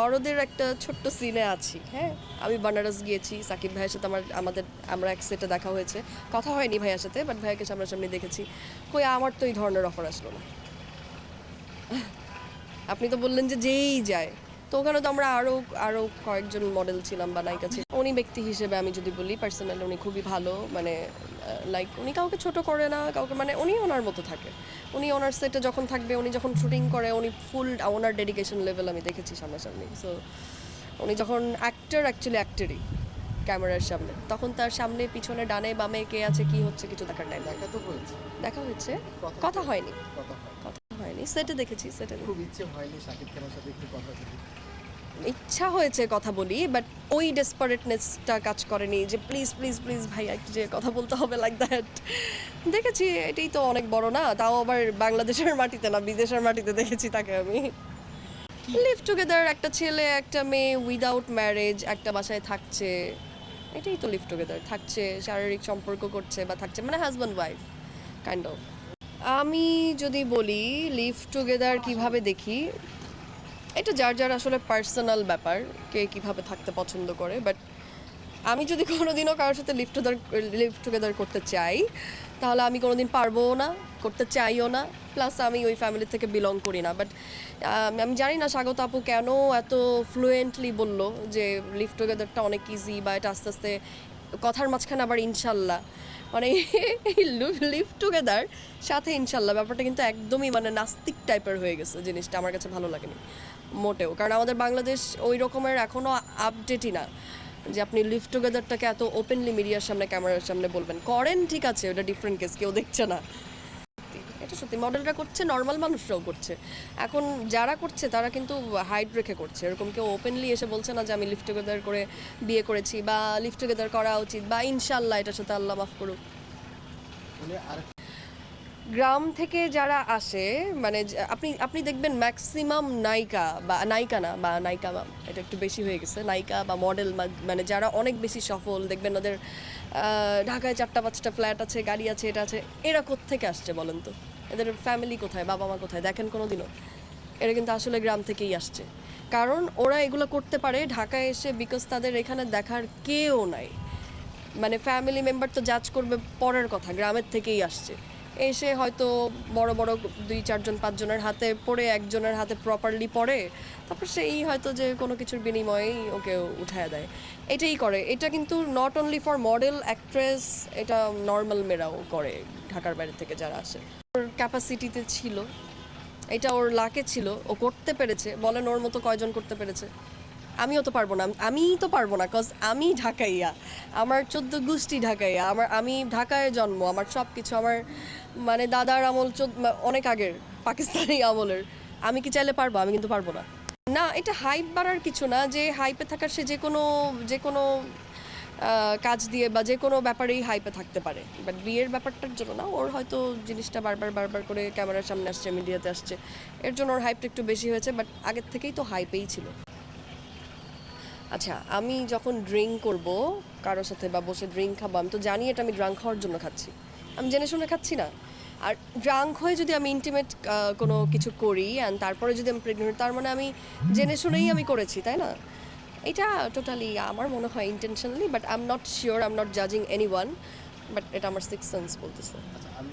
দরদের একটা ছোট্ট সিনে আছি। হ্যাঁ, আমি বানারস গিয়েছি সাকিব ভাইয়ের সাথে, আমরা এক সেটে দেখা হয়েছে, কথা হয়নি ভাইয়ার সাথে, বাট ভাইয়াকে সামনাসামনি দেখেছি। কই আমার তো এই ধরনের অফার আসলো না। আপনি তো বললেন যে যেই যায়, তো ওখানে তো আমরা আরও আরও কয়েকজন মডেল ছিলাম বা নায়িকা ছিল। উনি ব্যক্তি হিসেবে আমি যদি বলি পার্সোনালি উনি খুবই ভালো, মানে লাইক উনি কাউকে ছোট করে না, কাউকে, মানে উনি ওনার মতো থাকে। উনি ওনার সেটে যখন থাকবে, উনি যখন শুটিং করে, উনি ফুল ওনার ডেডিকেশন লেভেল আমি দেখেছি সামনাসামনি। সো উনি যখন অ্যাক্টর, অ্যাকচুয়ালি অ্যাক্টরই ক্যামেরার সামনে, তখন তার সামনে পিছনে ডানে বামে কে আছে কি হচ্ছে কিছু দেখার টাইম দেখা তো হয়েছে, দেখা হচ্ছে, কথা হয়নি, কথা হয়। কথা হয়নি, সেটে দেখেছি, সেটে খুব ইচ্ছে হয়নি শাকিব খানের সাথে একটু কথা বলি? ইচ্ছা হয়েছে কথা বলি, বাট ওই ডেসপারেটনেসটা কাজ করেনি যে প্লিজ প্লিজ প্লিজ ভাই একটু যে কথা বলতে হবে লাইক দ্যাট। দেখেছি, এটাই তো অনেক বড় না, তাও আবার বাংলাদেশের মাটিতে না, বিদেশের মাটিতে দেখেছি তাকে আমি। লিভ টুগেদার, একটা ছেলে একটা মেয়ে উইদাউট ম্যারেজ একটা বাসায় থাকছে, এটাই তো লিভ টুগেদার, থাকছে, শারীরিক সম্পর্ক করছে বা থাকছে, মানে হাজব্যান্ড ওয়াইফ কাইন্ড অফ। আমি যদি বলি লিভ টুগেদার কিভাবে দেখি, এটা যার যার আসলে পার্সোনাল ব্যাপার, কে কীভাবে থাকতে পছন্দ করে। বাট আমি যদি কোনোদিনও কারোর সাথে লিভ টুগেদার করতে চাই, তাহলে আমি কোনোদিন পারবও না, করতে চাইও না, প্লাস আমি ওই ফ্যামিলি থেকে বিলং করি না। বাট আমি জানি না স্বাগত আপু কেন এত ফ্লুয়েন্টলি বললো যে লিভ টুগেদারটা অনেক ইজি, বা এটা আস্তে আস্তে কথার মাঝখানে আবার ইনশাল্লাহ, মানে এই লিভ টুগেদার সাথে ইনশাল্লাহ ব্যাপারটা কিন্তু একদমই মানে নাস্তিক টাইপের হয়ে গেছে জিনিসটা, আমার কাছে ভালো লাগেনি মোটেও। কারণ আমাদের বাংলাদেশ ওই রকমের এখনও আপডেটই না যে আপনি লিভ টুগেদারটাকে এত ওপেনলি মিডিয়ার সামনে, ক্যামেরার সামনে বলবেন। করেন ঠিক আছে, ওটা ডিফারেন্ট কেস, কেউ দেখছে না, এটা সত্যি। মডেলরা করছে, নর্মাল মানুষরাও করছে, এখন যারা করছে তারা কিন্তু হাইড রেখে করছে, এরকম কেউ ওপেনলি এসে বলছে না যে আমি লিভ টুগেদার করে বিয়ে করেছি বা লিভ টুগেদার করা উচিত বা ইনশাল্লাহ এটার সাথে আল্লাহ মাফ করুক। মানে আর গ্রাম থেকে যারা আসে, মানে আপনি আপনি দেখবেন ম্যাক্সিমাম নায়িকা বা নায়িকা না, বা নায়িকা এটা একটু বেশি হয়ে গেছে, নায়িকা বা মডেল, মানে যারা অনেক বেশি সফল, দেখবেন ওদের ঢাকায় 4-5টা ফ্ল্যাট আছে, গাড়ি আছে, এটা আছে, এরা কোত্থেকে আসছে বলেন তো? এদের ফ্যামিলি কোথায়, বাবা মা কোথায় দেখেন কোনো দিনও? এরা কিন্তু আসলে গ্রাম থেকেই আসছে, কারণ ওরা এগুলো করতে পারে ঢাকায় এসে, বিকজ তাদের এখানে দেখার কেউ নাই, মানে ফ্যামিলি মেম্বার তো জাজ করবে পরের কথা, গ্রামের থেকেই আসছে, এসে হয়তো বড় বড় 2-4-5 জনের হাতে পড়ে, একজনের হাতে প্রপারলি পড়ে, তারপর সেই হয়তো যে কোনো কিছুর বিনিময়েই ওকে উঠায় দেয়, এটাই করে। এটা কিন্তু not only for model actress, এটা নর্মাল মেয়েরাও করে ঢাকার বাইরে থেকে যারা আসে। ওর ক্যাপাসিটিতে ছিল, এটা ওর লাকে ছিল, ও করতে পেরেছে, বলেন ওর মতো কয়জন করতে পেরেছে? আমিও তো পারবো না, আমিই তো পারবো না, কজ আমি ঢাকাইয়া, আমার 14 গোষ্ঠী ঢাকাইয়া, আমি ঢাকায় জন্ম, আমার সব কিছু, আমার মানে দাদার আমল অনেক আগের পাকিস্তানি আমলের। আমি কি চাইলে পারবো? আমি কিন্তু পারবো না। না, এটা হাইপ বাড়ার কিছু না, যে হাইপে থাকার সে যে কোনো কাজ দিয়ে বা যে কোনো ব্যাপারেই হাইপে থাকতে পারে, বাট বিয়ের ব্যাপারটার জন্য না। ওর হয়তো জিনিসটা বারবার বারবার করে ক্যামেরার সামনে আসছে, মিডিয়াতে আসছে, এর জন্য ওর হাইপটা একটু বেশি হয়েছে, বাট আগের থেকেই তো হাইপেই ছিল। আচ্ছা, আমি যখন ড্রিঙ্ক করব কারোর সাথে বা বসে ড্রিঙ্ক খাবো, আমি তো জানি এটা আমি ড্রাঙ্ক হওয়ার জন্য খাচ্ছি, আমি জেনে শুনে খাচ্ছি না। আর ড্রাঙ্ক হয়ে যদি আমি ইন্টিমেট কোনো কিছু করি অ্যান্ড তারপরে যদি আমি প্রেগনেন্ট, তার মানে আমি জেনে শুনেই আমি করেছি, তাই না? এটা টোটালি আমার মনে হয় intentionally, but I am not sure, I am not জাজিং এনি ওয়ান, বাট এটা আমার সিক্স সেন্স বলতেছে। আচ্ছা, আমি